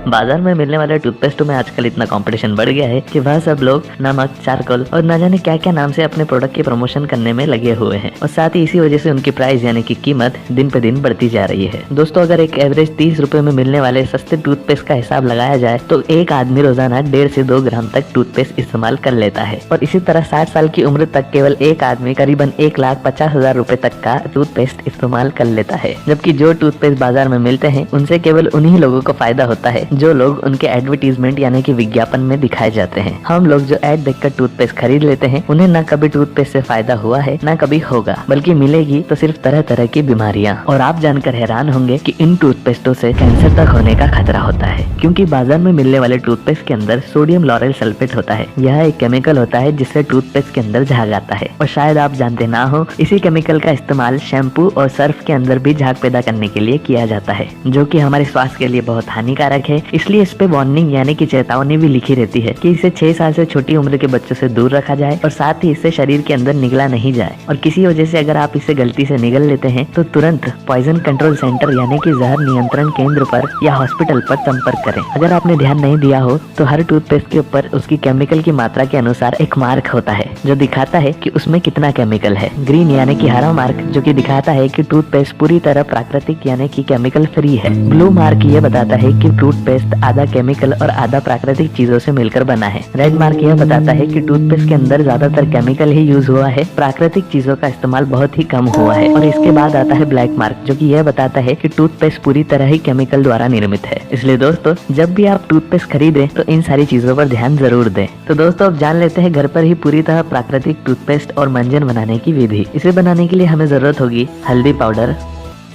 बाजार में मिलने वाले टूथपेस्टों में आजकल इतना कंपटीशन बढ़ गया है कि वह सब लोग नमक, चारकोल और न जाने क्या क्या नाम से अपने प्रोडक्ट की प्रमोशन करने में लगे हुए हैं और साथ ही इसी वजह से उनकी प्राइस यानी कि कीमत दिन पे दिन बढ़ती जा रही है। दोस्तों, अगर एक एवरेज 30 रुपए में मिलने वाले सस्ते टूथपेस्ट का हिसाब लगाया जाए तो एक आदमी रोजाना 1.5 से 2 ग्राम तक टूथपेस्ट इस्तेमाल कर लेता है और इसी तरह 60 साल की उम्र तक केवल एक आदमी करीबन 1,50,000 रुपए तक का टूथपेस्ट इस्तेमाल कर लेता है। जबकि जो टूथपेस्ट बाजार में मिलते हैं उनसे केवल उन्हीं लोगों को फायदा होता है जो लोग उनके एडवर्टीजमेंट यानी कि विज्ञापन में दिखाए जाते हैं। हम लोग जो एड देखकर टूथपेस्ट खरीद लेते हैं उन्हें न कभी टूथपेस्ट से फायदा हुआ है न कभी होगा, बल्कि मिलेगी तो सिर्फ तरह तरह की बीमारियां। और आप जानकर हैरान होंगे कि इन टूथपेस्टों से कैंसर तक होने का खतरा होता है, क्योंकि बाजार में मिलने वाले टूथपेस्ट के अंदर सोडियम लॉरेल सल्फेट होता है। यह एक केमिकल होता है जिससे टूथपेस्ट के अंदर झाग आता है और शायद आप जानते ना हो, इसी केमिकल का इस्तेमाल शैम्पू और सर्फ के अंदर भी झाग पैदा करने के लिए किया जाता है, जो कि हमारे स्वास्थ्य के लिए बहुत हानिकारक है। इसलिए इस पे वार्निंग यानी कि चेतावनी भी लिखी रहती है कि इसे 6 साल से छोटी उम्र के बच्चों से दूर रखा जाए और साथ ही इससे शरीर के अंदर निगला नहीं जाए। और किसी वजह से अगर आप इसे गलती से निगल लेते हैं तो तुरंत पॉइजन कंट्रोल सेंटर यानी कि जहर नियंत्रण केंद्र पर या हॉस्पिटल पर संपर्क करें। अगर आपने ध्यान नहीं दिया हो तो हर टूथपेस्ट के ऊपर उसकी केमिकल की मात्रा के अनुसार एक मार्क होता है जो दिखाता है कि उसमें कितना केमिकल है। ग्रीन यानी कि हरा मार्क जो कि दिखाता है कि टूथपेस्ट पूरी तरह प्राकृतिक यानी कि केमिकल फ्री है। ब्लू मार्क ये बताता है कि टूथपेस्ट आधा केमिकल और आधा प्राकृतिक चीजों से मिलकर बना है। रेड मार्क यह बताता है कि टूथपेस्ट के अंदर ज्यादातर केमिकल ही यूज हुआ है, प्राकृतिक चीजों का इस्तेमाल बहुत ही कम हुआ है। और इसके बाद आता है ब्लैक मार्क जो कि यह बताता है कि टूथपेस्ट पूरी तरह ही केमिकल द्वारा निर्मित है। इसलिए दोस्तों, जब भी आप टूथपेस्ट खरीदें तो इन सारी चीजों पर ध्यान जरूर दें। तो दोस्तों, अब जान लेते हैं घर पर ही पूरी तरह प्राकृतिक टूथपेस्ट और मंजन बनाने की विधि। इसे बनाने के लिए हमें जरूरत होगी हल्दी पाउडर,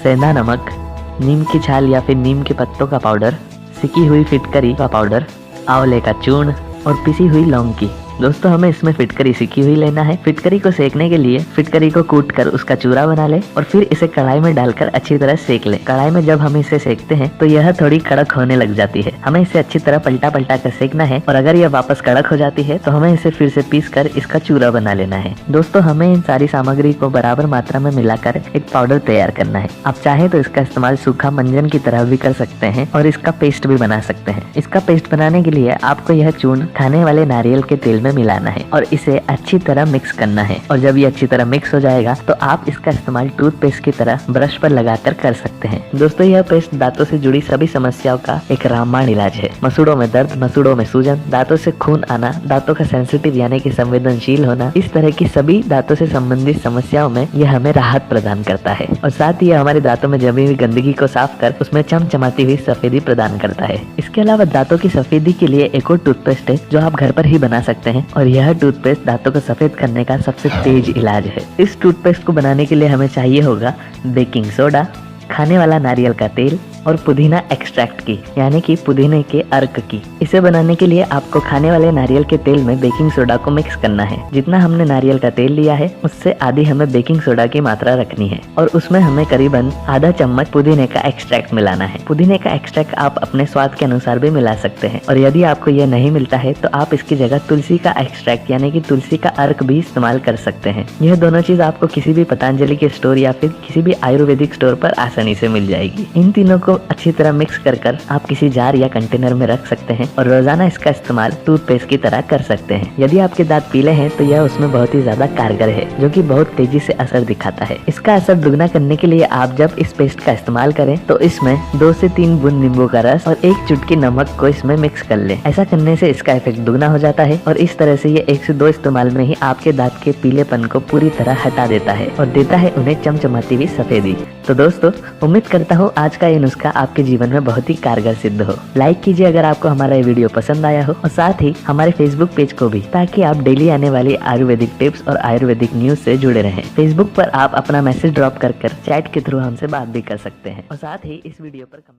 सेंधा नमक, नीम की छाल या फिर नीम के पत्तों का पाउडर, सिकी हुई फिटकरी का पाउडर, आंवले का चूर्ण और पिसी हुई लौंग की। दोस्तों, हमें इसमें फिटकरी सिकी हुई लेना है। फिटकरी को सेकने के लिए फिटकरी को कूट कर उसका चूरा बना ले और फिर इसे कढ़ाई में डालकर अच्छी तरह सेक ले। कढ़ाई में जब हम इसे सेकते हैं तो यह थोड़ी कड़क होने लग जाती है। हमें इसे अच्छी तरह पलटा पलटा कर सेकना है और अगर यह वापस कड़क हो जाती है तो हमें इसे फिर से पीस कर इसका चूरा बना लेना है। दोस्तों, हमें इन सारी सामग्री को बराबर मात्रा में मिलाकर एक पाउडर तैयार करना है। आप चाहे तो इसका इस्तेमाल सूखा मंजन की तरह भी कर सकते हैं और इसका पेस्ट भी बना सकते हैं। इसका पेस्ट बनाने के लिए आपको यह चूर्ण खाने वाले नारियल के तेल में मिलाना है और इसे अच्छी तरह मिक्स करना है। और जब ये अच्छी तरह मिक्स हो जाएगा तो आप इसका इस्तेमाल टूथपेस्ट की तरह ब्रश पर लगाकर कर सकते हैं। दोस्तों, यह पेस्ट दांतों से जुड़ी सभी समस्याओं का एक रामबाण इलाज है। मसूड़ों में दर्द, मसूड़ों में सूजन, दांतों से खून आना, दांतों का सेंसिटिव यानी कि संवेदनशील होना, इस तरह की सभी दांतों से संबंधित समस्याओं में यह हमें राहत प्रदान करता है और साथ ही हमारे दांतों में जमी हुई गंदगी को साफ कर उसमें चमचमाती हुई सफेदी प्रदान करता है। इसके अलावा दांतों की सफेदी के लिए एक और टूथपेस्ट है जो आप घर पर ही बना सकते हैं और यह टूथपेस्ट दांतों को सफेद करने का सबसे तेज इलाज है। इस टूथपेस्ट को बनाने के लिए हमें चाहिए होगा बेकिंग सोडा, खाने वाला नारियल का तेल और पुदीना एक्सट्रैक्ट की यानी कि पुदीने के अर्क की। इसे बनाने के लिए आपको खाने वाले नारियल के तेल में बेकिंग सोडा को मिक्स करना है। जितना हमने नारियल का तेल लिया है उससे आधी हमें बेकिंग सोडा की मात्रा रखनी है और उसमें हमें करीबन आधा चम्मच पुदीने का एक्सट्रैक्ट मिलाना है। पुदीने का एक्सट्रैक्ट आप अपने स्वाद के अनुसार भी मिला सकते हैं और यदि आपको यह नहीं मिलता है तो आप इसकी जगह तुलसी का एक्सट्रैक्ट यानी कि तुलसी का अर्क भी इस्तेमाल कर सकते हैं। यह दोनों चीज आपको किसी भी पतंजलि के स्टोर या फिर किसी भी आयुर्वेदिक स्टोर पर आसानी से मिल जाएगी। इन तीनों को अच्छी तरह मिक्स कर आप किसी जार या कंटेनर में रख सकते हैं और रोजाना इसका इस्तेमाल टूथपेस्ट की तरह कर सकते हैं। यदि आपके दांत पीले हैं तो यह उसमें बहुत ही ज्यादा कारगर है जो कि बहुत तेजी से असर दिखाता है। इसका असर दुगना करने के लिए आप जब इस पेस्ट का इस्तेमाल करें तो इसमें 2 से 3 बूंद नींबू का रस और 1 चुटकी नमक को इसमें मिक्स कर ले। ऐसा करने से इसका इफेक्ट दुगना हो जाता है और इस तरह से ये 1 से 2 इस्तेमाल में ही आपके दांत के पीलेपन को पूरी तरह हटा देता है और देता है उन्हें चमचमाती हुई सफेदी। तो दोस्तों, उम्मीद करता हूँ आज का ये नुस्खा आपके जीवन में बहुत ही कारगर सिद्ध हो। लाइक कीजिए अगर आपको हमारा ये वीडियो पसंद आया हो और साथ ही हमारे फेसबुक पेज को भी, ताकि आप डेली आने वाली आयुर्वेदिक टिप्स और आयुर्वेदिक न्यूज से जुड़े रहें। फेसबुक पर आप अपना मैसेज ड्रॉप कर चैट के थ्रू हमसे बात भी कर सकते हैं और साथ ही इस वीडियो पर कमेंट